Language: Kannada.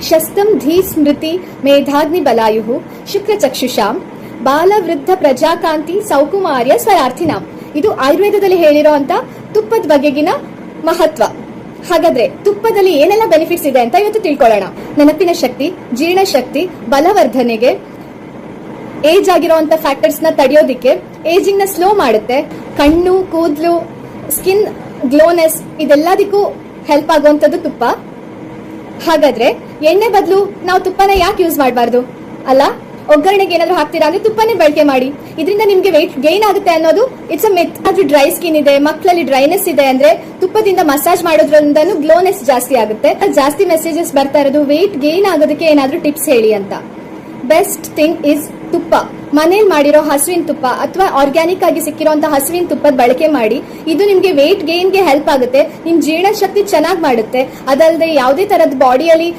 ಶಸ್ತಂ ಧೀ ಸ್ಮೃತಿ ಮೇಧಾಗ್ನಿ ಬಲಾಯು ಶುಕ್ರಚಕ್ಷುಷಾಂ ಬಾಲವೃದ್ಧ ಪ್ರಜಾಕಾಂತಿ ಸೌಕುಮಾರ್ಯ ಸ್ವರಾರ್ಥಿನಾಂ. ಇದು ಆಯುರ್ವೇದದಲ್ಲಿ ಹೇಳಿರೋ ಅಂತ ತುಪ್ಪದ ಬಗೆಗಿನ ಮಹತ್ವ. ಹಾಗಾದ್ರೆ ತುಪ್ಪದಲ್ಲಿ ಏನೆಲ್ಲ ಬೆನಿಫಿಟ್ಸ್ ಇದೆ ಅಂತ ಇವತ್ತು ತಿಳ್ಕೊಳ್ಳೋಣ. ನೆನಪಿನ ಶಕ್ತಿ, ಜೀರ್ಣಶಕ್ತಿ, ಬಲವರ್ಧನೆಗೆ, ಏಜ್ ಆಗಿರುವಂತ ಫ್ಯಾಕ್ಟರ್ಸ್ ನ ತಡೆಯೋದಿಕ್ಕೆ, ಏಜಿಂಗ್ ನ ಸ್ಲೋ ಮಾಡುತ್ತೆ, ಕಣ್ಣು, ಕೂದಲು, ಸ್ಕಿನ್ ಗ್ಲೋನೆಸ್ ಇದೆಲ್ಲದಕ್ಕೂ ಹೆಲ್ಪ್ ಆಗುವಂತದ್ದು ತುಪ್ಪ. ಹಾಗಾದ್ರೆ ಎಣ್ಣೆ ಬದಲು ನಾವು ತುಪ್ಪನ ಯಾಕೆ ಯೂಸ್ ಮಾಡಬಾರ್ದು ಅಲ್ಲ? ಒಗ್ಗರಣೆಗೆ ಏನಾದ್ರು ಹಾಕ್ತೀರಾ ಅಂದ್ರೆ ತುಪ್ಪನೇ ಬಳಕೆ ಮಾಡಿ. ಇದರಿಂದ ನಿಮ್ಗೆ ವೆಯ್ಟ್ ಗೈನ್ ಆಗುತ್ತೆ ಅನ್ನೋದು ಇಟ್ಸ್ ಅ ಮಿತ್. ಅದು ಡ್ರೈ ಸ್ಕಿನ್ ಇದೆ, ಮಕ್ಕಳಲ್ಲಿ ಡ್ರೈನೆಸ್ ಇದೆ ಅಂದ್ರೆ ತುಪ್ಪದಿಂದ ಮಸಾಜ್ ಮಾಡೋದ್ರಿಂದನೂ ಗ್ಲೋನೆಸ್ ಜಾಸ್ತಿ ಆಗುತ್ತೆ. ಜಾಸ್ತಿ ಮೆಸೇಜಸ್ ಬರ್ತಾ ಇರೋದು ವೆಯ್ಟ್ ಗೈನ್ ಆಗೋದಕ್ಕೆ ಏನಾದ್ರು ಟಿಪ್ಸ್ ಹೇಳಿ ಅಂತ. ಬೆಸ್ಟ್ ಥಿಂಗ್ ಇಸ್ ತುಪ್ಪ. ಮನೇಲಿ ಮಾಡಿರೋ ಹಸುವಿನ ತುಪ್ಪ ಅಥವಾ ಆರ್ಗ್ಯಾನಿಕ್ ಆಗಿ ಸಿಕ್ಕಿರುವಂತಹ ಹಸುವಿನ ತುಪ್ಪದ ಬಳಕೆ ಮಾಡಿ. ಇದು ನಿಮ್ಗೆ ವೆಯ್ಟ್ ಗೈನ್ಗೆ ಹೆಲ್ಪ್ ಆಗುತ್ತೆ, ನಿಮ್ ಜೀರ್ಣಶಕ್ತಿ ಚೆನ್ನಾಗಿ ಮಾಡುತ್ತೆ. ಅದಲ್ಲದೆ ಯಾವುದೇ ತರದ ಬಾಡಿಯಲ್ಲಿ